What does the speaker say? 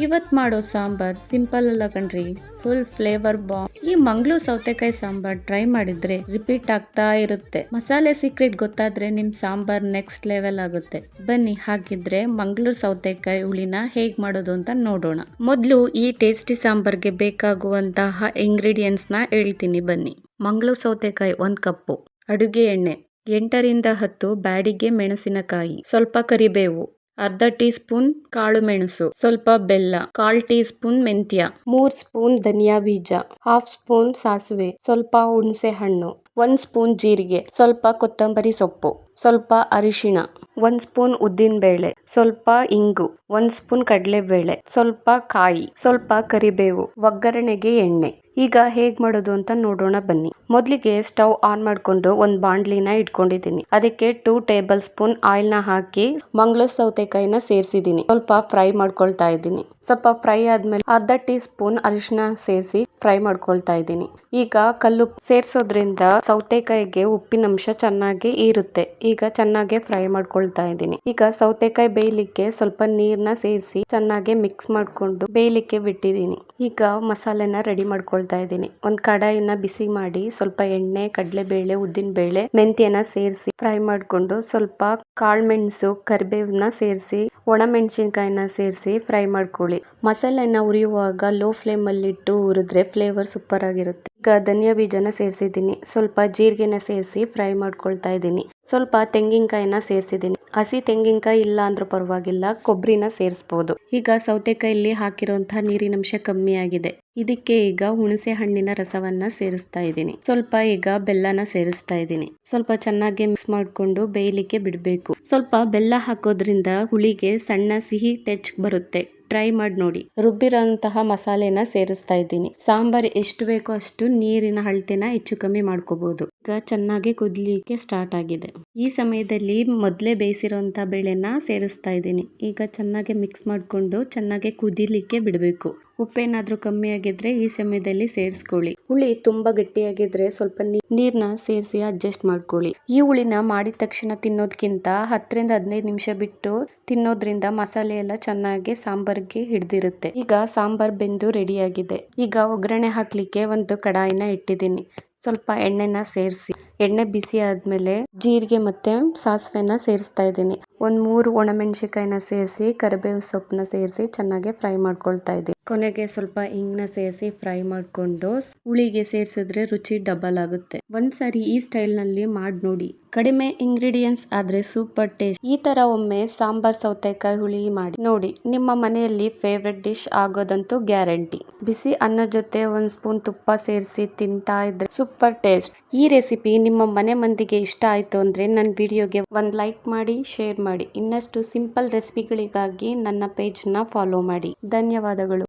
ಇವತ್ ಮಾಡೋ ಸಾಂಬಾರ್ ಸಿಂಪಲ್ ಅಲ್ಲ ಕಣ್ರಿ, ಫುಲ್ ಫ್ಲೇವರ್ ಬಾಂಬ್. ಈ ಮಂಗಳೂರು ಸೌತೆಕಾಯಿ ಸಾಂಬಾರ್ ಟ್ರೈ ಮಾಡಿದ್ರೆ ರಿಪೀಟ್ ಆಗ್ತಾ ಇರುತ್ತೆ. ಮಸಾಲೆ ಸೀಕ್ರೆಟ್ ಗೊತ್ತಾದ್ರೆ ನಿಮ್ ಸಾಂಬಾರ್ ನೆಕ್ಸ್ಟ್ ಲೆವೆಲ್ ಆಗುತ್ತೆ. ಬನ್ನಿ ಹಾಗಿದ್ರೆ ಮಂಗಳೂರು ಸೌತೆಕಾಯಿ ಹುಳಿನ ಹೇಗ್ ಮಾಡೋದು ಅಂತ ನೋಡೋಣ. ಮೊದಲು ಈ ಟೇಸ್ಟಿ ಸಾಂಬಾರ್ಗೆ ಬೇಕಾಗುವಂತಹ ಇಂಗ್ರೀಡಿಯೆಂಟ್ಸ್ ನ ಹೇಳ್ತೀನಿ ಬನ್ನಿ. ಮಂಗಳೂರು ಸೌತೆಕಾಯಿ 1 ಕಪ್ಪು, ಅಡುಗೆ ಎಣ್ಣೆ 8 ರಿಂದ 10 ಬ್ಯಾಡಿಗೆ ಮೆಣಸಿನಕಾಯಿ, ಸ್ವಲ್ಪ ಕರಿಬೇವು, ಅರ್ಧ ಟೀ ಸ್ಪೂನ್ ಕಾಳು ಮೆಣಸು, ಸ್ವಲ್ಪ ಬೆಲ್ಲ, 1/4 ಟೀ ಸ್ಪೂನ್ ಮೆಂತ್ಯ, 3 ಸ್ಪೂನ್ ಧನಿಯಾ ಬೀಜ, 1/2 ಸ್ಪೂನ್ ಸಾಸಿವೆ, ಸ್ವಲ್ಪ ಹುಣಸೆ ಹಣ್ಣು, 1 ಸ್ಪೂನ್ ಜೀರಿಗೆ, ಸ್ವಲ್ಪ ಕೊತ್ತಂಬರಿ ಸೊಪ್ಪು, ಸ್ವಲ್ಪ ಅರಿಶಿಣ, 1 ಸ್ಪೂನ್ ಉದ್ದಿನ ಬೇಳೆ, ಸ್ವಲ್ಪ ಇಂಗು, 1 ಸ್ಪೂನ್ ಕಡಲೆಬೇಳೆ, ಸ್ವಲ್ಪ ಕಾಯಿ, ಸ್ವಲ್ಪ ಕರಿಬೇವು, ಒಗ್ಗರಣೆಗೆ ಎಣ್ಣೆ. ಈಗ ಹೇಗ್ ಮಾಡೋದು ಅಂತ ನೋಡೋಣ ಬನ್ನಿ. ಮೊದಲಿಗೆ ಸ್ಟವ್ ಆನ್ ಮಾಡ್ಕೊಂಡು ಒಂದು ಬಾಂಡ್ಲಿನ ಇಟ್ಕೊಂಡಿದ್ದೀನಿ. ಅದಕ್ಕೆ 2 ಟೇಬಲ್ ಸ್ಪೂನ್ ಆಯಿಲ್ ನ ಹಾಕಿ ಮಂಗಳೂರು ಸೌತೆಕಾಯಿನ ಸೇರಿಸಿದ್ದೀನಿ. ಸ್ವಲ್ಪ ಫ್ರೈ ಮಾಡ್ಕೊಳ್ತಾ ಇದ್ದೀನಿ. ಸ್ವಲ್ಪ ಫ್ರೈ ಆದ್ಮೇಲೆ ಅರ್ಧ ಟೀ ಸ್ಪೂನ್ ಅರಿಶಿನ ಸೇರಿಸಿ ಫ್ರೈ ಮಾಡ್ಕೊಳ್ತಾ ಇದ್ದೀನಿ. ಈಗ ಕಲ್ಲುಪ್ಪು ಸೇರಿಸೋದ್ರಿಂದ ಸೌತೆಕಾಯಿಗೆ ಉಪ್ಪಿನಂಶ ಚೆನ್ನಾಗಿ ಇರುತ್ತೆ. ಈಗ ಚೆನ್ನಾಗಿ ಫ್ರೈ ಮಾಡ್ಕೊಳ್ತಾ ಇದ್ದೀನಿ. ಈಗ ಸೌತೆಕಾಯಿ ಬೇಯಲಿಕ್ಕೆ ಸ್ವಲ್ಪ ನೀರ್ನ ಸೇರಿಸಿ ಚೆನ್ನಾಗಿ ಮಿಕ್ಸ್ ಮಾಡ್ಕೊಂಡು ಬೇಯಲಿಕ್ಕೆ ಬಿಟ್ಟಿದ್ದೀನಿ. ಈಗ ಮಸಾಲೆನ ರೆಡಿ ಮಾಡ್ಕೊಳ್ತಾ ಇದ್ದೀನಿ. ಒಂದು ಕಡಾಯಿನ ಬಿಸಿ ಮಾಡಿ ಸ್ವಲ್ಪ ಎಣ್ಣೆ, ಕಡಲೆಬೇಳೆ, ಉದ್ದಿನ ಬೇಳೆ, ಮೆಂತ್ಯನ ಸೇರಿಸಿ ಫ್ರೈ ಮಾಡ್ಕೊಂಡು ಸ್ವಲ್ಪ ಕಾಳುಮೆಣಸು, ಕರಿಬೇವನ್ನ ಸೇರಿಸಿ ಒಣಮೆಣಸಿನಕಾಯಿನ ಸೇರಿಸಿ ಫ್ರೈ ಮಾಡ್ಕೊಳ್ಳಿ. ಮಸಾಲೆನ ಹುರಿಯುವಾಗ ಲೋ ಫ್ಲೇಮ್ ಅಲ್ಲಿ ಇಟ್ಟು ಹುರಿದ್ರೆ ಫ್ಲೇವರ್ ಸೂಪರ್ ಆಗಿರುತ್ತೆ. ಈಗ ಧನಿಯಾ ಬೀಜನ ಸೇರಿಸಿದ್ದೀನಿ. ಸ್ವಲ್ಪ ಜೀರಿಗೆನ ಸೇರಿಸಿ ಫ್ರೈ ಮಾಡ್ಕೊಳ್ತಾ ಇದ್ದೀನಿ. ಸ್ವಲ್ಪ ತೆಂಗಿನಕಾಯಿನ ಸೇರಿಸಿದ್ದೀನಿ. ಹಸಿ ತೆಂಗಿನಕಾಯಿ ಇಲ್ಲ ಅಂದ್ರೂ ಪರವಾಗಿಲ್ಲ, ಕೊಬ್ಬರಿನ ಸೇರಿಸಬಹುದು. ಈಗ ಸೌತೆಕಾಯಲ್ಲಿ ಹಾಕಿರುವಂತಹ ನೀರಿನಂಶ ಕಮ್ಮಿ ಆಗಿದೆ. ಇದಕ್ಕೆ ಈಗ ಹುಣಸೆ ಹಣ್ಣಿನ ರಸವನ್ನ ಸೇರಿಸ್ತಾ ಇದ್ದೀನಿ. ಸ್ವಲ್ಪ ಈಗ ಬೆಲ್ಲನ ಸೇರಿಸ್ತಾ ಇದ್ದೀನಿ. ಸ್ವಲ್ಪ ಚೆನ್ನಾಗಿ ಮಿಕ್ಸ್ ಮಾಡ್ಕೊಂಡು ಬೇಯಲಿಕ್ಕೆ ಬಿಡಬೇಕು. ಸ್ವಲ್ಪ ಬೆಲ್ಲ ಹಾಕೋದ್ರಿಂದ ಹುಳಿಗೆ ಸಣ್ಣ ಸಿಹಿ ಟಚ್ ಬರುತ್ತೆ. ಟ್ರೈ ಮಾಡಿ ನೋಡಿ. ರುಬ್ಬಿರೋಂತಹ ಮಸಾಲೆನ ಸೇರಿಸ್ತಾ ಇದ್ದೀನಿ. ಸಾಂಬಾರ್ ಎಷ್ಟು ಬೇಕೋ ಅಷ್ಟು ನೀರಿನ ಅಳತೆನ ಹೆಚ್ಚು ಕಮ್ಮಿ ಮಾಡ್ಕೋಬಹುದು. ಈಗ ಚೆನ್ನಾಗಿ ಕುದಿಲಿಕ್ಕೆ ಸ್ಟಾರ್ಟ್ ಆಗಿದೆ. ಈ ಸಮಯದಲ್ಲಿ ಮೊದಲೇ ಬೇಯಿಸಿರೋಂಥ ಬೇಳೆನ ಸೇರಿಸ್ತಾ ಇದ್ದೀನಿ. ಈಗ ಚೆನ್ನಾಗಿ ಮಿಕ್ಸ್ ಮಾಡ್ಕೊಂಡು ಚೆನ್ನಾಗಿ ಕುದಿಲಿಕ್ಕೆ ಬಿಡಬೇಕು. ಉಪ್ಪೇನಾದ್ರೂ ಕಮ್ಮಿ ಆಗಿದ್ರೆ ಈ ಸಮಯದಲ್ಲಿ ಸೇರಿಸ್ಕೊಳ್ಳಿ. ಹುಳಿ ತುಂಬಾ ಗಟ್ಟಿಯಾಗಿದ್ರೆ ಸ್ವಲ್ಪ ನೀರ್ನ ಸೇರಿಸಿ ಅಡ್ಜಸ್ಟ್ ಮಾಡ್ಕೊಳ್ಳಿ. ಈ ಹುಳಿನ ಮಾಡಿದ ತಕ್ಷಣ ತಿನ್ನೋದ್ಕಿಂತ 10 ರಿಂದ 15 ನಿಮಿಷ ಬಿಟ್ಟು ತಿನ್ನೋದ್ರಿಂದ ಮಸಾಲೆ ಎಲ್ಲ ಚೆನ್ನಾಗಿ ಸಾಂಬಾರ್ಗೆ ಹಿಡ್ದಿರುತ್ತೆ. ಈಗ ಸಾಂಬಾರ್ ಬೆಂದು ರೆಡಿ ಆಗಿದೆ. ಈಗ ಒಗ್ಗರಣೆ ಹಾಕ್ಲಿಕ್ಕೆ ಒಂದು ಕಡಾಯಿನ ಇಟ್ಟಿದ್ದೀನಿ. ಸ್ವಲ್ಪ ಎಣ್ಣೆನ ಸೇರಿಸಿ ಎಣ್ಣೆ ಬಿಸಿ ಆದ್ಮೇಲೆ ಜೀರಿಗೆ ಮತ್ತೆ ಸಾಸಿವೆನ ಸೇರಿಸ್ತಾ ಇದ್ದೀನಿ. 3 ಒಣಮೆಣಸಿನಕಾಯಿನ ಸೇರಿಸಿ ಕರಿಬೇವು ಸೊಪ್ಪನ್ನ ಸೇರಿಸಿ ಚೆನ್ನಾಗಿ ಫ್ರೈ ಮಾಡ್ಕೊಳ್ತಾ ಇದ್ದೀನಿ. ಕೊನೆಗೆ ಸ್ವಲ್ಪ ಇಂಗ್ನ ಸೇರಿಸಿ ಫ್ರೈ ಮಾಡ್ಕೊಂಡು ಹುಳಿಗೆ ಸೇರಿಸಿದ್ರೆ ರುಚಿ ಡಬಲ್ ಆಗುತ್ತೆ. ಒಂದ್ಸರಿ ಈ ಸ್ಟೈಲ್ ನಲ್ಲಿ ಮಾಡಿ ನೋಡಿ. ಕಡಿಮೆ ಇಂಗ್ರೀಡಿಯೆಂಟ್ಸ್ ಆದ್ರೆ ಸೂಪರ್ ಟೇಸ್ಟ್. ಈ ತರ ಒಮ್ಮೆ ಸಾಂಬಾರ್ ಸೌತೆಕಾಯಿ ಹುಳಿ ಮಾಡಿ ನೋಡಿ. ನಿಮ್ಮ ಮನೆಯಲ್ಲಿ ಫೇವ್ರೆಟ್ ಡಿಶ್ ಆಗೋದಂತೂ ಗ್ಯಾರಂಟಿ. ಬಿಸಿ ಅನ್ನ ಜೊತೆ 1 ಸ್ಪೂನ್ ತುಪ್ಪ ಸೇರಿಸಿ ತಿಂತಾ ಇದ್ರೆ ಸೂಪರ್ ಟೇಸ್ಟ್. ಈ ರೆಸಿಪಿ ನಿಮ್ಮ ಮನೆ ಮಂದಿಗೆ ಇಷ್ಟ ಆಯ್ತು ಅಂದ್ರೆ ನನ್ನ ವಿಡಿಯೋಗೆ ಒಂದು ಲೈಕ್ ಮಾಡಿ, ಶೇರ್ ಮಾಡಿ. ಇನ್ನಷ್ಟು ಸಿಂಪಲ್ ರೆಸಿಪಿಗಳಿಗಾಗಿ ನನ್ನ ಪೇಜ್ ನ ಫಾಲೋ ಮಾಡಿ. ಧನ್ಯವಾದಗಳು.